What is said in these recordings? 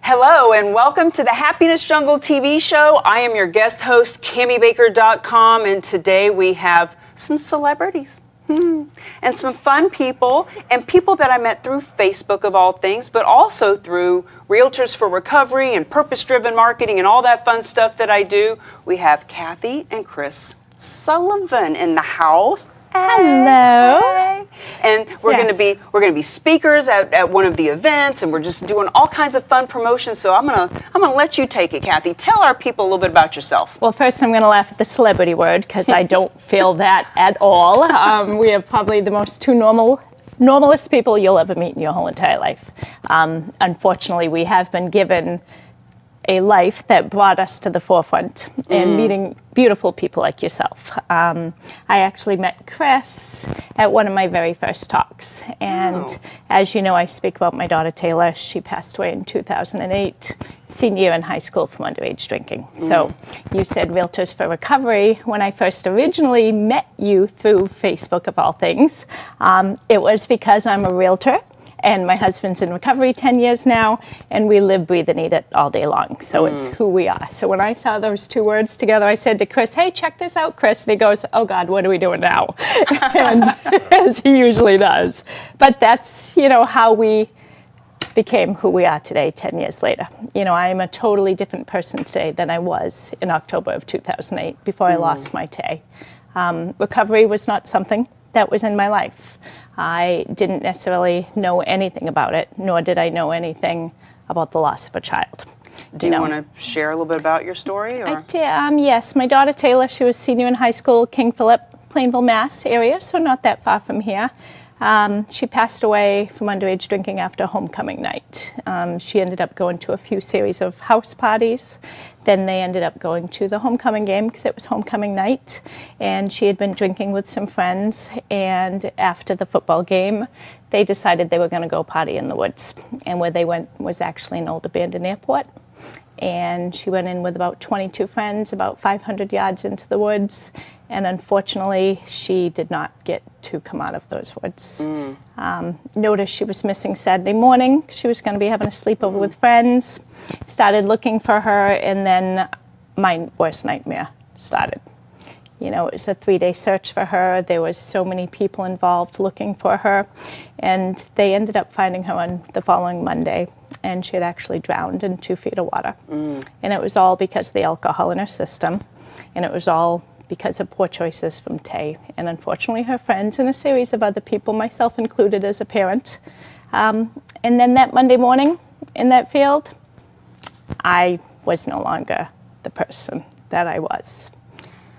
Hello and welcome to the Happiness Jungle TV show. I am your guest host, CammieBaker.com, and today we have some celebrities and some fun people and people that I met through Facebook of all things, but also through Realtors for Recovery and purpose-driven marketing and all that fun stuff that I do. We have Kathy and Chris Sullivan in the house. Hello. Hey. And we're going to be speakers at one of the events, and we're just doing all kinds of fun promotions. So I'm gonna let you take it, Kathy. Tell our people a little bit about yourself. Well, first I'm going to laugh at the celebrity word because I don't feel that at all. We are probably the most normalest people you'll ever meet in your whole entire life. Unfortunately, we have been given a life that brought us to the forefront and meeting beautiful people like yourself. I actually met Chris at one of my very first talks. And as you know, I speak about my daughter Taylor. She passed away in 2008, senior year in high school from underage drinking. So you said Realtors for Recovery. When I first originally met you through Facebook of all things, it was because I'm a realtor. And my husband's in recovery 10 years now, and we live, breathe, and eat it all day long. So it's who we are. So when I saw those two words together, I said to Chris, hey, check this out, Chris. And he goes, oh, God, what are we doing now? And as he usually does. But that's, how we became who we are today 10 years later. I am a totally different person today than I was in October of 2008 before I lost my Tay. Recovery was not something that was in my life. I didn't necessarily know anything about it, nor did I know anything about the loss of a child. Do you want to share a little bit about your story? Or? I did, yes. My daughter Taylor, she was senior in high school, King Philip, Plainville, Mass area, so not that far from here. She passed away from underage drinking after homecoming night. She ended up going to a few series of house parties. Then they ended up going to the homecoming game because it was homecoming night. And she had been drinking with some friends. And after the football game, they decided they were going to go party in the woods. And where they went was actually an old abandoned airport. And she went in with about 22 friends, about 500 yards into the woods. And unfortunately, she did not get to come out of those woods. Noticed she was missing Saturday morning. She was going to be having a sleepover with friends. Started looking for her, and then my worst nightmare started. It was a 3-day search for her. There was so many people involved looking for her. And they ended up finding her on the following Monday. And she had actually drowned in 2 feet of water. And it was all because of the alcohol in her system. And it was all because of poor choices from Tay. And unfortunately, her friends and a series of other people, myself included as a parent. And then that Monday morning in that field, I was no longer the person that I was.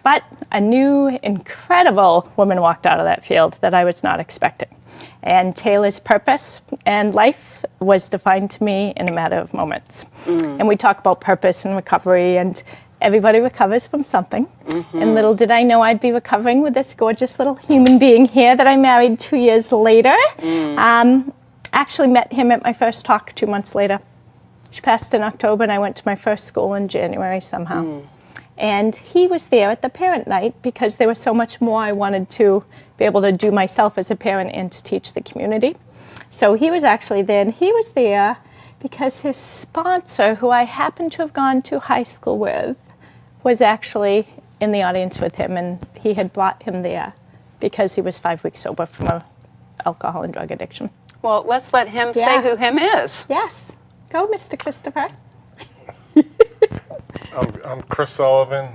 But a new, incredible woman walked out of that field that I was not expecting. And Taylor's purpose and life was defined to me in a matter of moments. And we talk about purpose and recovery, and everybody recovers from something. And little did I know I'd be recovering with this gorgeous little human being here that I married 2 years later. Actually met him at my first talk 2 months later. She passed in October, and I went to my first school in January somehow. And he was there at the parent night because there was so much more I wanted to be able to do myself as a parent and to teach the community. So he was actually there, and he was there because his sponsor, who I happened to have gone to high school with, was actually in the audience with him, and he had brought him there because he was 5 weeks sober from an alcohol and drug addiction. Well, let's let him say who him is. Yes. Go, Mr. Christopher. I'm Chris Sullivan.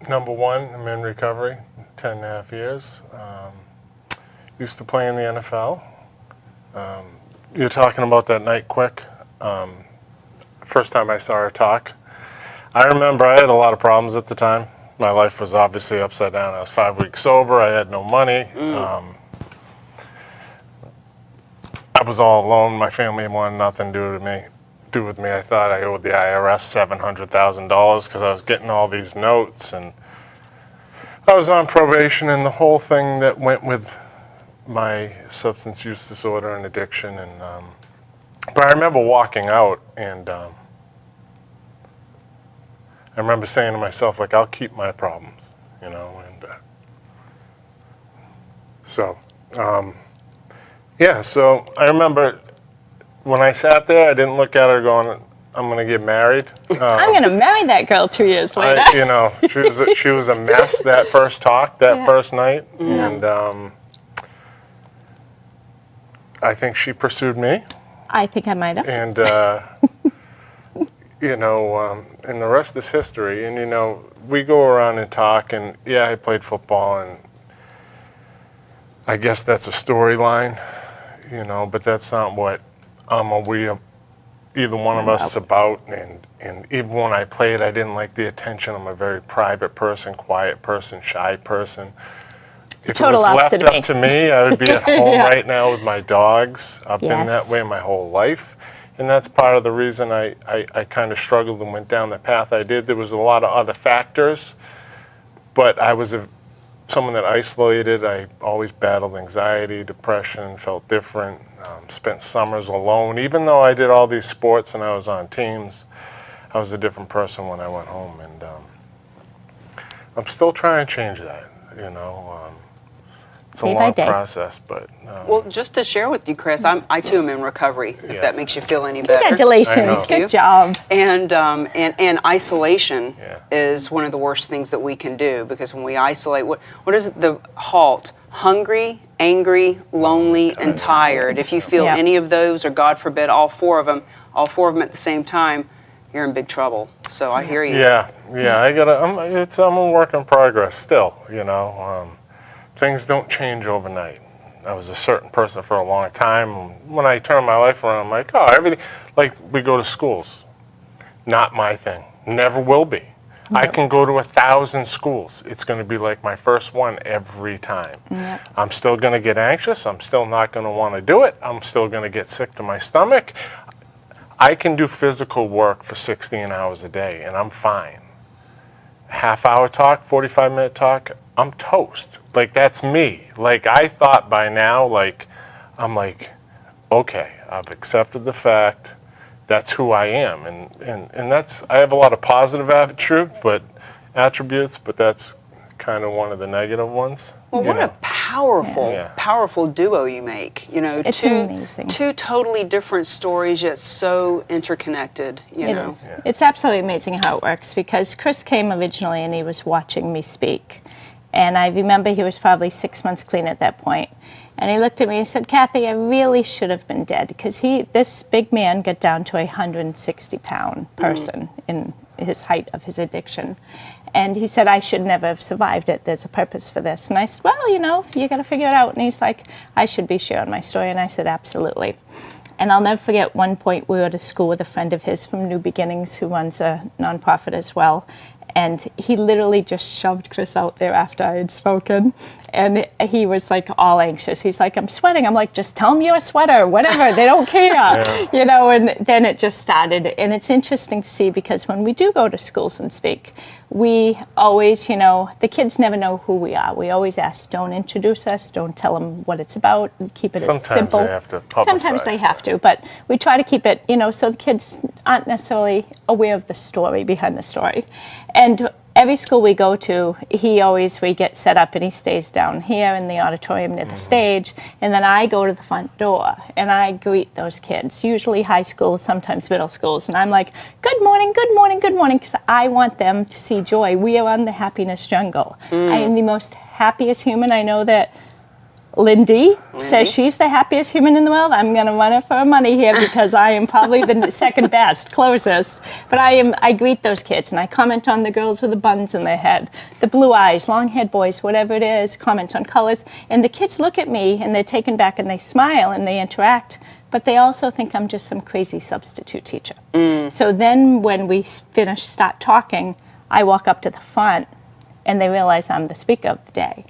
Number one, I'm in recovery, 10 and a half years. Used to play in the NFL. You're talking about that night quick. First time I saw her talk. I remember I had a lot of problems at the time. My life was obviously upside down. I was 5 weeks sober. I had no money. I was all alone. My family wanted nothing to do with me. I thought I owed the IRS $700,000 because I was getting all these notes, and I was on probation, and the whole thing that went with my substance use disorder and addiction. And but I remember walking out, and I remember saying to myself, like, I'll keep my problems, and so I remember when I sat there, I didn't look at her going, I'm going to get married. I'm going to marry that girl 2 years later. You know, she was a mess that first talk, that first night. And I think she pursued me. I think I might have. And, you know, and the rest is history. And, you know, we go around and talk, and yeah, I played football, and I guess that's a storyline, you know, but that's not what either one of us is about. And even when I played, I didn't like the attention. I'm a very private person, quiet person, shy person. If it was left up to me, I would be at home right now with my dogs. I've been that way my whole life. And that's part of the reason I kind of struggled and went down the path I did. There was a lot of other factors, but I was someone that isolated. I always battled anxiety, depression, felt different, spent summers alone. Even though I did all these sports and I was on teams, I was a different person when I went home. And I'm still trying to change that, you know. It's a long process, but... well, just to share with you, Chris, I too am in recovery, if that makes you feel any better. Congratulations. Good job. And isolation is one of the worst things that we can do, because when we isolate, what is it, the HALT? Hungry, angry, lonely, and tired. If you feel any of those, or God forbid, all four of them at the same time, you're in big trouble. So I hear you. Yeah. I'm a work in progress still, you know. Things don't change overnight. I was a certain person for a long time. When I turned my life around, I'm like, oh, everything, like we go to schools. Not my thing. Never will be. I can go to 1,000 schools. It's going to be like my first one every time. I'm still going to get anxious. I'm still not going to want to do it. I'm still going to get sick to my stomach. I can do physical work for 16 hours a day, and I'm fine. Half-hour talk, 45-minute talk, I'm toast. Like, that's me. Like, I thought by now, like, I'm like, okay, I've accepted the fact that's who I am. And that's, I have a lot of positive attributes, but that's kind of one of the negative ones. Well, what a powerful duo you make. You know, it's amazing. Two totally different stories, yet so interconnected. You know, is. It's absolutely amazing how it works, because Chris came originally and he was watching me speak. And I remember he was probably 6 months clean at that point. And he looked at me and he said, Kathy, I really should have been dead, because this big man got down to a 160-pound person in his height of his addiction. And he said, I should never have survived it. There's a purpose for this. And I said, well, you know, you got to figure it out. And he's like, I should be sharing my story. And I said, absolutely. And I'll never forget one point we were at a school with a friend of his from New Beginnings who runs a nonprofit as well. And he literally just shoved Chris out there after I had spoken. And he was like all anxious. He's like, I'm sweating. I'm like, just tell them you're a sweater, whatever. They don't care. You know, and then it just started. And it's interesting to see, because when we do go to schools and speak, we always, you know, the kids never know who we are. We always ask, don't introduce us, don't tell them what it's about, keep it as simple. Sometimes they have to publicize. Sometimes they have to, but we try to keep it, you know, so the kids aren't necessarily aware of the story behind the story. And every school we go to, we get set up and he stays down here in the auditorium near the stage, and then I go to the front door and I greet those kids, usually high school, sometimes middle schools, and I'm like, good morning, good morning, good morning, because I want them to see joy. We are on the happiness jungle. I am the most happiest human. I know that Lindy says she's the happiest human in the world. I'm going to run her for money here, because I am probably the second best, closest. But I greet those kids, and I comment on the girls with the buns in their head, the blue eyes, long-haired boys, whatever it is, comment on colors. And the kids look at me, and they're taken back, and they smile, and they interact. But they also think I'm just some crazy substitute teacher. So then when we start talking, I walk up to the front, and they realize I'm the speaker of the day.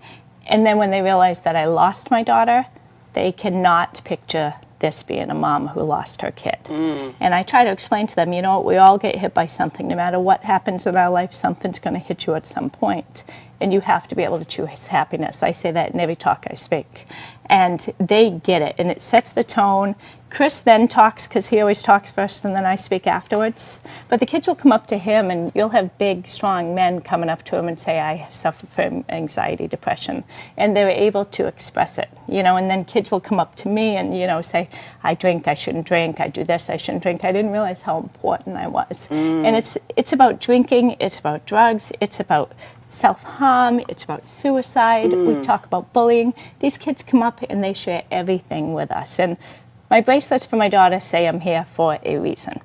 And then when they realize that I lost my daughter, they cannot picture this being a mom who lost her kid. And I try to explain to them, you know, we all get hit by something. No matter what happens in our life, something's going to hit you at some point. And you have to be able to choose happiness. I say that in every talk I speak. and they get it, and it sets the tone. Chris then talks, because he always talks first and then I speak afterwards. But the kids will come up to him, and you'll have big, strong men coming up to him and say, I suffer from anxiety, depression. And they're able to express it, and then kids will come up to me and, say, I drink, I shouldn't drink, I do this, I shouldn't drink. I didn't realize how important I was. And it's about drinking, it's about drugs, it's about self-harm, it's about suicide, we talk about bullying. These kids come up and they share everything with us. And my bracelets for my daughter say I'm here for a reason.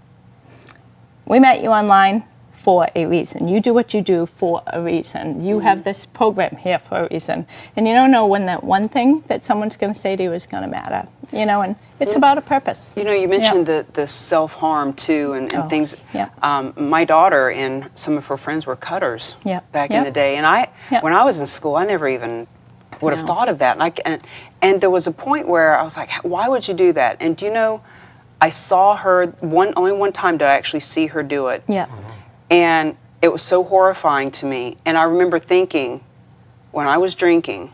We met you online for a reason. You do what you do for a reason. You have this program here for a reason. And you don't know when that one thing that someone's going to say to you is going to matter. And it's about a purpose. You mentioned the self-harm too and things. Yeah. My daughter and some of her friends were cutters back in the day. And when I was in school, I never even would have thought of that. And there was a point where I was like, why would you do that? And I saw her only one time did I actually see her do it. Yeah. And it was so horrifying to me. And I remember thinking, when I was drinking,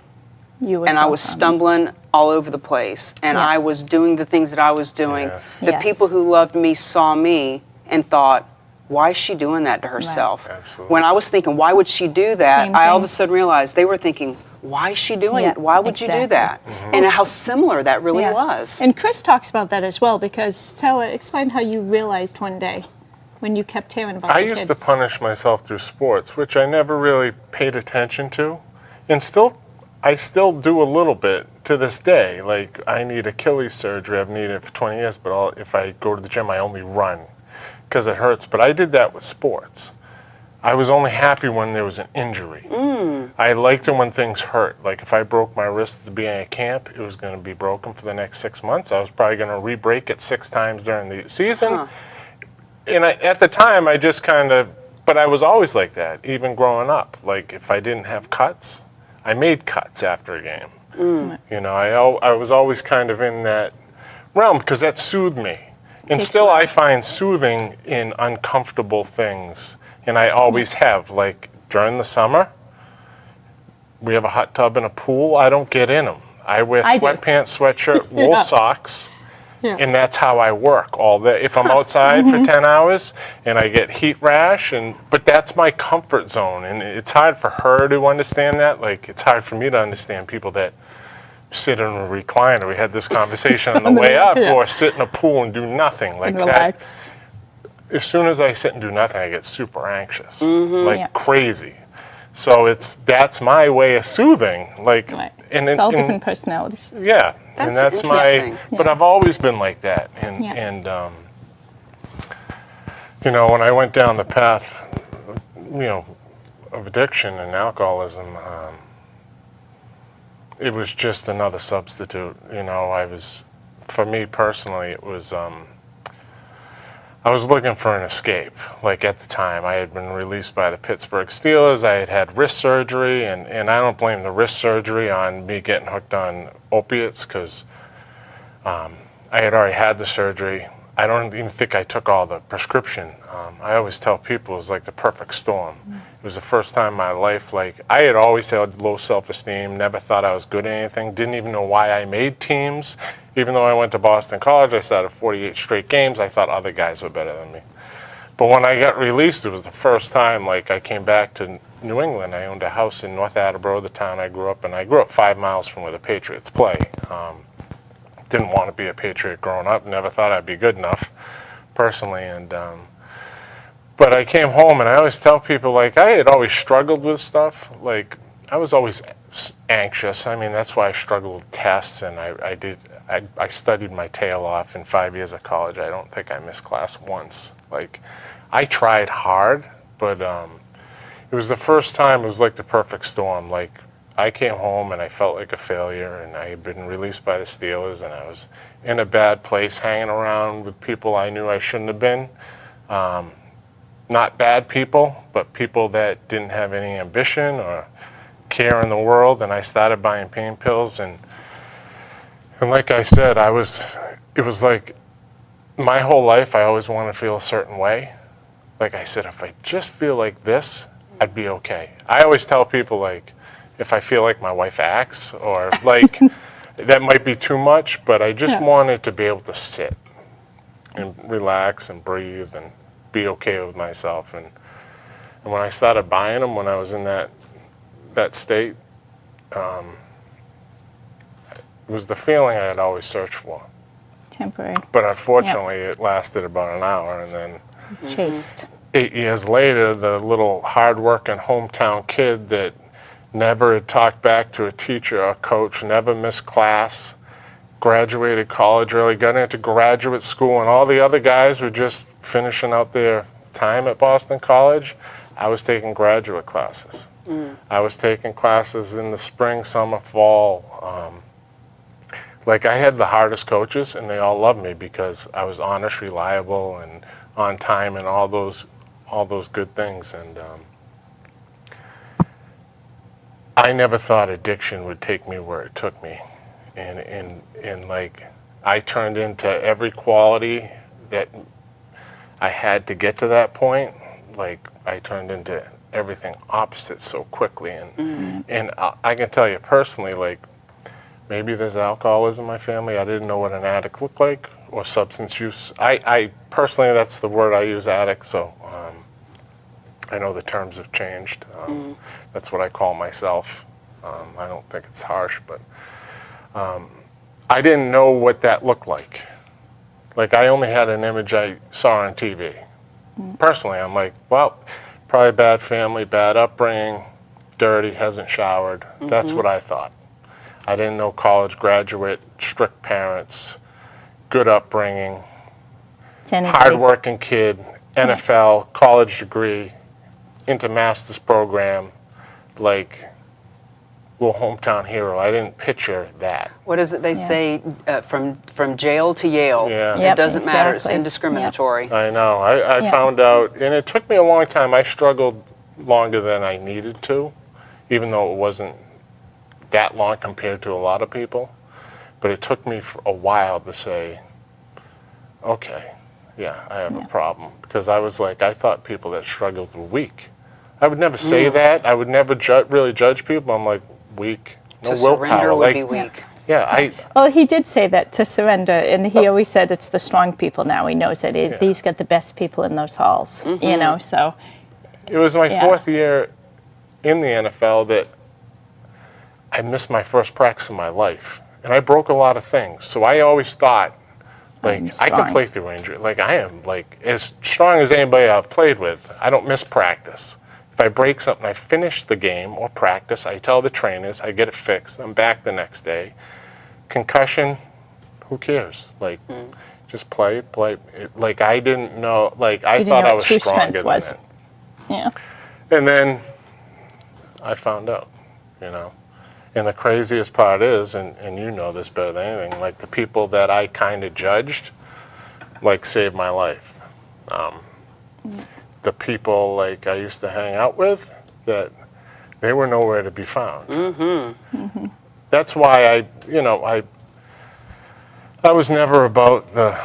I was stumbling all over the place, and I was doing the things that I was doing, the people who loved me saw me and thought, why is she doing that to herself? Right. Absolutely. When I was thinking, why would she do that? I all of a sudden realized they were thinking, why is she doing it? Why would you do that? And how similar that really was. And Chris talks about that as well, because explain how you realized one day when you kept hearing about I the used kids. to punish myself through sports, which I never really paid attention to. And I still do a little bit to this day. Like, I need Achilles surgery. I've needed it for 20 years, but if I go to the gym, I only run because it hurts. But I did that with sports. I was only happy when there was an injury. I liked it when things hurt. Like, if I broke my wrist at the beginning of camp, it was going to be broken for the next 6 months. I was probably going to re-break it 6 times during the season. And at the time, I just but I was always like that, even growing up. Like, if I didn't have cuts, I made cuts after a game. I was always kind of in that realm because that soothed me. And still, I find soothing in uncomfortable things. And I always have. Like, during the summer, we have a hot tub and a pool. I don't get in them. I wear sweatpants, sweatshirt, wool socks. And that's how I work all day. If I'm outside for 10 hours and I get heat rash, but that's my comfort zone. And it's hard for her to understand that. Like, it's hard for me to understand people that sit in a recliner. We had this conversation on the way up, or sit in a pool and do nothing. Like, that. As soon as I sit and do nothing, I get super anxious, crazy. So that's my way of soothing. Like, and it's all different personalities. Yeah, that's my. But I've always been like that, and when I went down the path, of addiction and alcoholism, it was just another substitute. For me personally, it was. I was looking for an escape. Like, at the time, I had been released by the Pittsburgh Steelers. I had had wrist surgery, and I don't blame the wrist surgery on me getting hooked on opiates because I had already had the surgery. I don't even think I took all the prescription. I always tell people it was like the perfect storm. It was the first time in my life, like, I had always had low self-esteem, never thought I was good at anything, didn't even know why I made teams. Even though I went to Boston College, I started 48 straight games, I thought other guys were better than me. But when I got released, it was the first time, like, I came back to New England. I owned a house in North Attleboro, the town I grew up in. I grew up 5 miles from where the Patriots play. Didn't want to be a Patriot growing up, never thought I'd be good enough, personally. But I came home, and I always tell people, like, I had always struggled with stuff. Like, I was always anxious. I mean, that's why I struggled with tests, and I studied my tail off in 5 years of college. I don't think I missed class once. Like, I tried hard, but it was the first time. It was like the perfect storm. Like, I came home and I felt like a failure, and I had been released by the Steelers, and I was in a bad place, hanging around with people I knew I shouldn't have been. Not bad people, but people that didn't have any ambition or care in the world. And I started buying pain pills, and like I said, it was like my whole life I always wanted to feel a certain way. Like I said, if I just feel like this, I'd be okay. I always tell people, like, if I feel like my wife acts, or like, that might be too much, but I just wanted to be able to sit and relax and breathe and be okay with myself. And when I started buying them, when I was in that state, it was the feeling I had always searched for. Temporary. But unfortunately, it lasted about an hour, and then Chased. 8 years later, the little hard-working hometown kid that never had talked back to a teacher or coach, never missed class, graduated college early, got into graduate school, and all the other guys were just finishing out their time at Boston College. I was taking graduate classes. I was taking classes in the spring, summer, fall. Like, I had the hardest coaches, and they all loved me because I was honest, reliable, and on time, and all those good things. And I never thought addiction would take me where it took me. And like, I turned into every quality that I had to get to that point. Like, I turned into everything opposite so quickly. And I can tell you personally, like, maybe there's alcoholism in my family. I didn't know what an addict looked like, or substance use. I personally, that's the word I use, addict. So I know the terms have changed. That's what I call myself. I don't think it's harsh, but I didn't know what that looked like. Like, I only had an image I saw on TV. Personally, I'm like, well, probably bad family, bad upbringing, dirty, hasn't showered. That's what I thought. I didn't know college graduate, strict parents, good upbringing, hardworking kid, NFL, college degree, into master's program, like, little hometown hero. I didn't picture that. What is it they say, from jail to Yale? Yeah. It doesn't matter. It's Exactly. indiscriminatory. I know. I found out, and it took me a long time. I struggled longer than I needed to, even though it wasn't that long compared to a lot of people. But it took me for a while to say, okay, yeah, I have a problem. Because I was like, I thought people that struggled were weak. I would never say that. I would never really judge people. I'm like, weak, no To willpower. surrender would Like, be weak. yeah, Well, he did say that, to surrender, and he always said it's the strong people now. He knows that these got the best people in those halls, you know, so. it was my Yeah. 4th year in the NFL that I missed my first practice in my life. And I broke a lot of things. So I always thought, like, I can strong. play through injury. Like, I am, like, as strong as anybody I've played with. I don't miss practice. If I break something, I finish the game or practice. I tell the trainers, I get it fixed. I'm back the next day. Concussion, who cares? Like, just play. Like, I didn't know, like, I You didn't thought know I what was true stronger strength than was. it. Yeah. And then I found out, you know. And the craziest part is, and you know this better than anything, like, the people that I kind of judged, like, saved my life. The people, like, I used to hang out with, that they were nowhere to be found. That's why I was never about the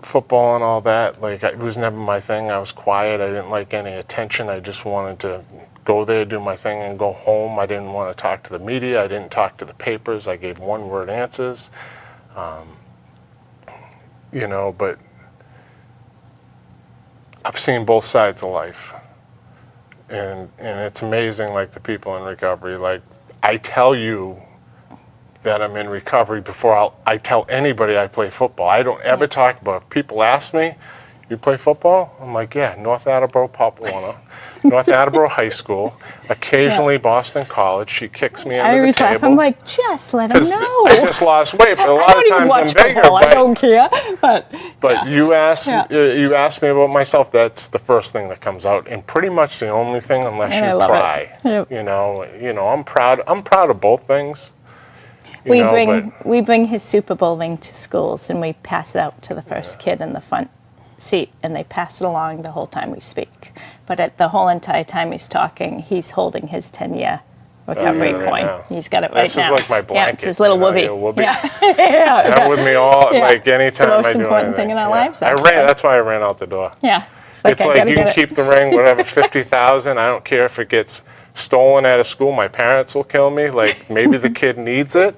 football and all that. Like, it was never my thing. I was quiet. I didn't like any attention. I just wanted to go there, do my thing, and go home. I didn't want to talk to the media. I didn't talk to the papers. I gave one-word answers. You know, but I've seen both sides of life. And it's amazing, like, the people in recovery. Like, I tell you that I'm in recovery before I tell anybody I play football. I don't ever talk about it. If people ask me, you play football? I'm like, yeah, North Attleboro, Papawana, North Attleboro High School, occasionally Boston College. She kicks me I under the always laugh. table. I'm like, just let him 'Cause know. I just lost weight, but a I lot don't of even times watch I'm bigger. football. I But don't care. But you ask Yeah. you ask me about myself, that's the first thing that comes out, and pretty much the only thing, unless And I you love cry. it. Yep. You know, I'm proud of both things. you we know, but we bring his Super Bowl ring to schools, and we pass it out to the first kid in the front seat, and they pass it along the whole time we speak. But at the whole entire time he's talking, he's holding his 10-year recovery right coin. now. He's got it right This now. is like my Yeah, blanket. it's his little you know, whoopee. your whoopee. Yeah. yeah. That with me all, Yeah. like, anytime It's the most I do important anything. thing in our Yeah. lives, I actually. ran. That's why I ran out the door. Yeah. It's I like, gotta you get can it. keep the ring, whatever, 50,000. I don't care if it gets stolen at a school, my parents will kill me. Like, maybe the kid needs it.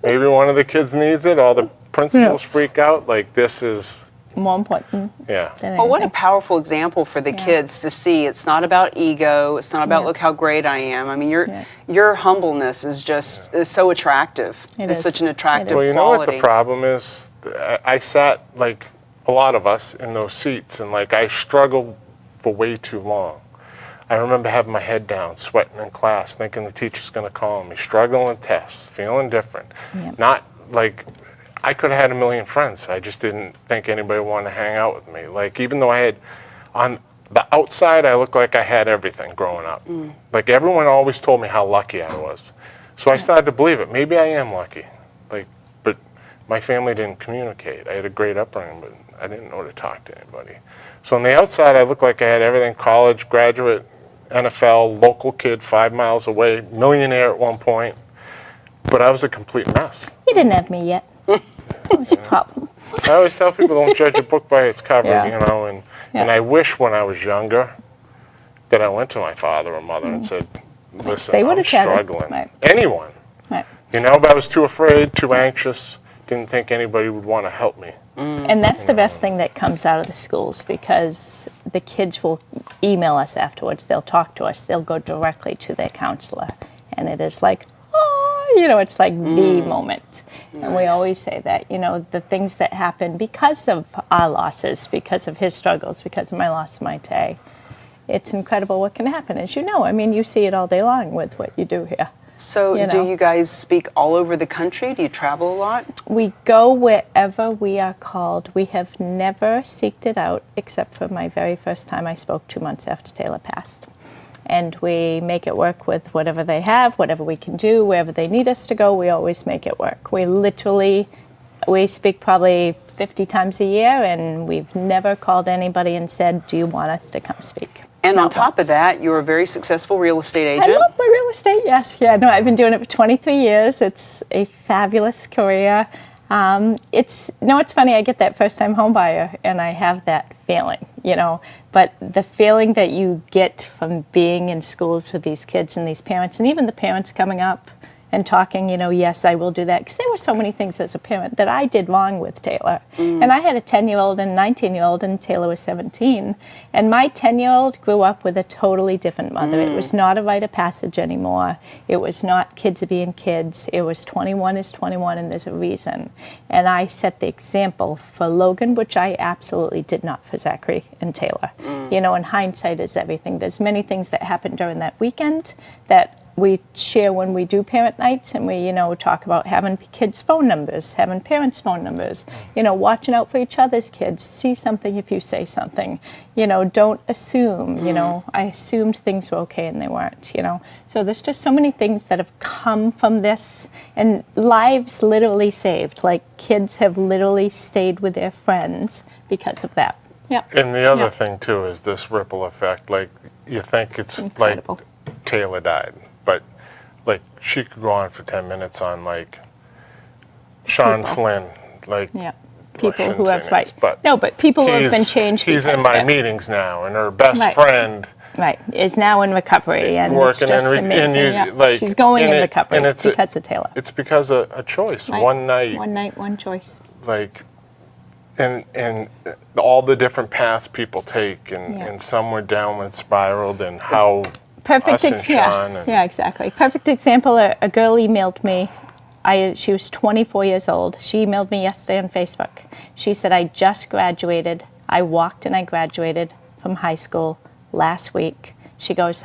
Maybe one of the kids needs it. All the principals freak out. Like, this is, More important yeah. than Well, what a anything. powerful example for the kids to see. It's not about ego. It's not about Yeah. look how great I am. I mean, Yeah. your humbleness is just is so attractive. It It's is. such an attractive Well, you know what quality. the problem is? I sat, like a lot of us, in those seats, and like I struggled for way too long. I remember having my head down, sweating in class, thinking the teacher's going to call me, struggling with tests, feeling different. Yep. Not like I could have had a million friends. I just didn't think anybody wanted to hang out with me. Like, even though I had, on the outside, I looked like I had everything growing up. Like, everyone always told me how lucky I was. So I started to believe it. Maybe I am lucky. Like, but my family didn't communicate. I had a great upbringing, but I didn't know to talk to anybody. So on the outside, I looked like I had everything: college, graduate, NFL, local kid 5 miles away, millionaire at one point. But I was a complete mess. You didn't have me yet. That was your problem. I always tell people, don't judge a book by its cover, Yeah. you know, and Yeah. I wish when I was younger that I went to my father or mother and said, listen, They I'm would've chatted. struggling. Right. Anyone, Right. you know, but I was too afraid, too anxious, didn't think anybody would want to help me. And that's the best thing that comes out of the schools, because the kids will email us afterwards. They'll talk to us. They'll go directly to their counselor. And it is like, oh, you know, it's like the moment. And we always say that, you know, the things that happen because of our losses, because of his struggles, because of my loss of my Tay, it's incredible what can happen, as you know. I mean, you see it all day long with what you do here. So, You do know. you guys speak all over the country? Do you travel a lot? We go wherever we are called. We have never seeked it out, except for my very first time I spoke 2 months after Taylor passed. And we make it work with whatever they have, whatever we can do, wherever they need us to go, we always make it work. We speak probably 50 times a year, and we've never called anybody and said, do you want us to come speak? And on Not top of once. that, you're a very successful real estate I agent. love my real estate, yes. Yeah, no, I've been doing it for 23 years. It's a fabulous career. It's funny, I get that first-time home buyer, and I have that feeling, you know. But the feeling that you get from being in schools with these kids and these parents, and even the parents coming up and talking, you know, yes, I will do that. Because there were so many things as a parent that I did wrong with Taylor. And I had a 10-year-old and a 19-year-old, and Taylor was 17. And my 10-year-old grew up with a totally different mother. It was not a rite of passage anymore. It was not kids are being kids. It was 21 is 21, and there's a reason. And I set the example for Logan, which I absolutely did not for Zachary and Taylor. You know, and hindsight is everything. There's many things that happened during that weekend that we share when we do parent nights, and we, you know, talk about having kids' phone numbers, having parents' phone numbers, you know, watching out for each other's kids, see something if you say something, you know, don't assume, you know, I assumed things were okay and they weren't, you know. So there's just so many things that have come from this, and lives literally saved, like kids have literally stayed with their friends because of that. Yeah. And the other Yeah. thing, too, is this ripple effect. Like, you think it's Incredible. like Taylor died, but like she could go on for 10 minutes on like Sean People. Flynn, like Yeah. well, I People shouldn't who say have, names, right. but No, but people who have been he's- changed He's because in my of it. meetings now, and her best Right. friend Right, is now in recovery, and it's working just and amazing. you, Yeah. like, She's going and in it- recovery and it's a- because of Taylor. It's because of a choice, Right. one night, One night, one choice. like, and all the different paths people take, and, Yeah. and some were downward spiraled, and how Perfect, us and Sean and yeah, exactly. Perfect example. A girl emailed me. She was 24 years old. She emailed me yesterday on Facebook. She said, I just graduated. I walked and I graduated from high school last week. She goes,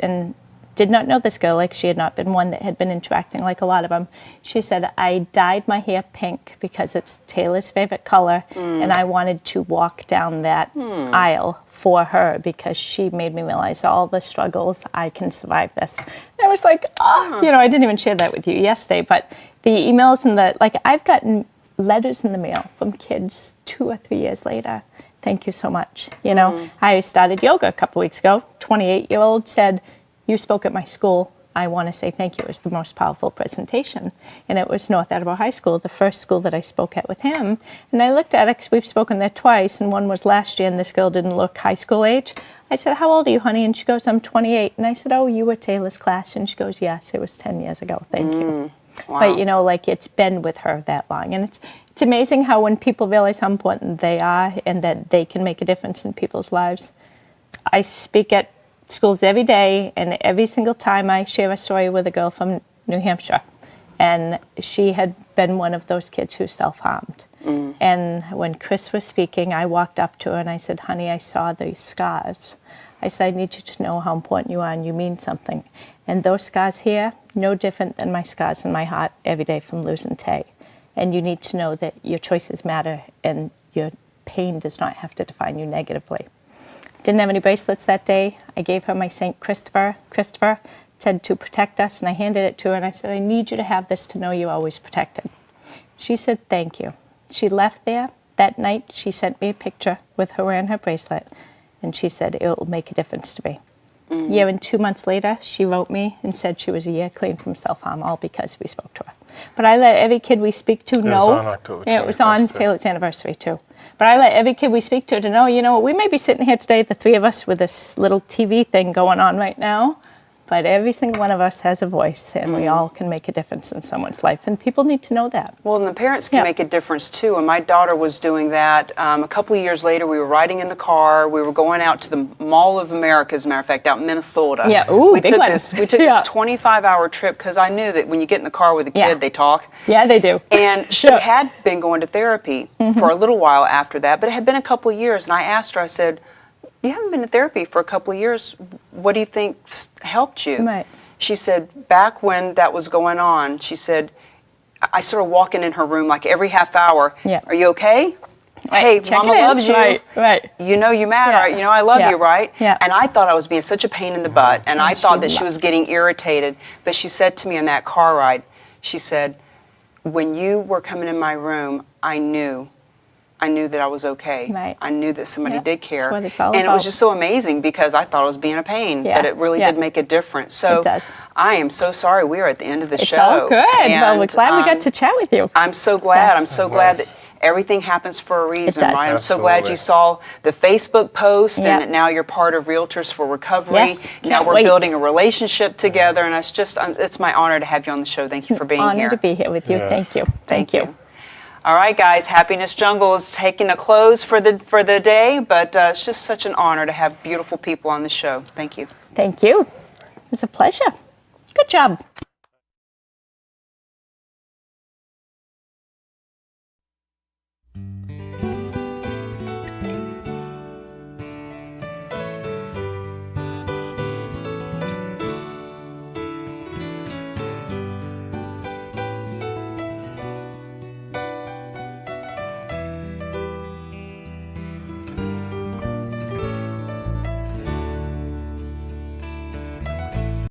and did not know this girl, like she had not been one that had been interacting like a lot of them. She said, I dyed my hair pink because it's Taylor's favorite color, and I wanted to walk down that aisle for her because she made me realize all the struggles, I can survive this. And I was like, you know, I didn't even share that with you yesterday, but the emails and I've gotten letters in the mail from kids 2 or 3 years later. Thank you so much. You know, I started yoga a couple weeks ago. 28-year-old said, you spoke at my school. I want to say thank you. It was the most powerful presentation. And it was North Attleboro High School, the first school that I spoke at with him. And I looked at it because we've spoken there twice, and one was last year, and this girl didn't look high school age. I said, how old are you, honey? And she goes, I'm 28. And I said, oh, you were Taylor's class? And she goes, yes, it was 10 years ago. Thank you. Wow. But, you know, like, it's been with her that long. And it's amazing how when people realize how important they are and that they can make a difference in people's lives. I speak at schools every day, and every single time I share a story with a girl from New Hampshire. And she had been one of those kids who self-harmed. And when Chris was speaking, I walked up to her and I said, honey, I saw these scars. I said, I need you to know how important you are and you mean something. And those scars here, no different than my scars in my heart every day from losing Tay. And you need to know that your choices matter and your pain does not have to define you negatively. Didn't have any bracelets that day. I gave her my St. Christopher said to protect us, and I handed it to her and I said, I need you to have this to know you're always protected. She said, thank you. She left there. That night, she sent me a picture with her wearing her bracelet, and she said, it will make a difference to me. A year and 2 months later, she wrote me and said she was a year clean from self-harm, all because we spoke to her. But I let every kid we speak to know. It was on October 21st. Yeah, it was on Taylor's anniversary, too. But I let every kid we speak to know, you know, we may be sitting here today, the three of us, with this little TV thing going on right now, but every single one of us has a voice, and we all can make a difference in someone's life, and people need to know that. Well, and the parents can make a difference too. And my daughter was doing that. A couple of years later, we were riding in the car. We were going out to the Mall of America, as a matter of fact, out in Minnesota. Yeah, ooh, we big took one. this. We took Yeah. this 25-hour trip because I knew that when you get in the car with a kid, Yeah. they talk. Yeah, they do. And she Yeah. had been going to therapy for a little while after that, but it had been a couple of years. And I asked her, I said, you haven't been to therapy for a couple of years. What do you think helped you? Right. She said, back when that was going on, she said, I started walking in her room like every half hour. Yeah. Are you okay? Hey, Check Mama it in. loves you. Right. You know you matter. Yeah. You know I love Yeah. you, right? Yeah. And I thought I was being such a pain in the butt, and I thought that she was loved getting irritated. But she said to me in that car ride, she said, when you were coming in my room, I knew that I was okay. Right. I knew that somebody Yeah, did care. that's what it's all and it was about. just so amazing because I thought I was being a pain, Yeah, but it really yeah. did make a difference. So It does. I am so sorry we are at the end of the It's show. all good. Well, we're And, glad we got to chat with you. I'm so glad. Yes. I'm so glad Nice. that everything happens for a reason, does. right? I'm so glad Absolutely. you saw the Facebook post Yeah. and that now you're part of Realtors for Recovery. Yes, Now can't we're wait. building a relationship together, and it's my honor to have you on the show. Thank you for being Honor here. to be here with you. Yes. Thank you. Thank you. All right, guys, Happiness Jungle is taking a close for the day, but it's just such an honor to have beautiful people on the show. Thank you. Thank you. It was a pleasure. Good job.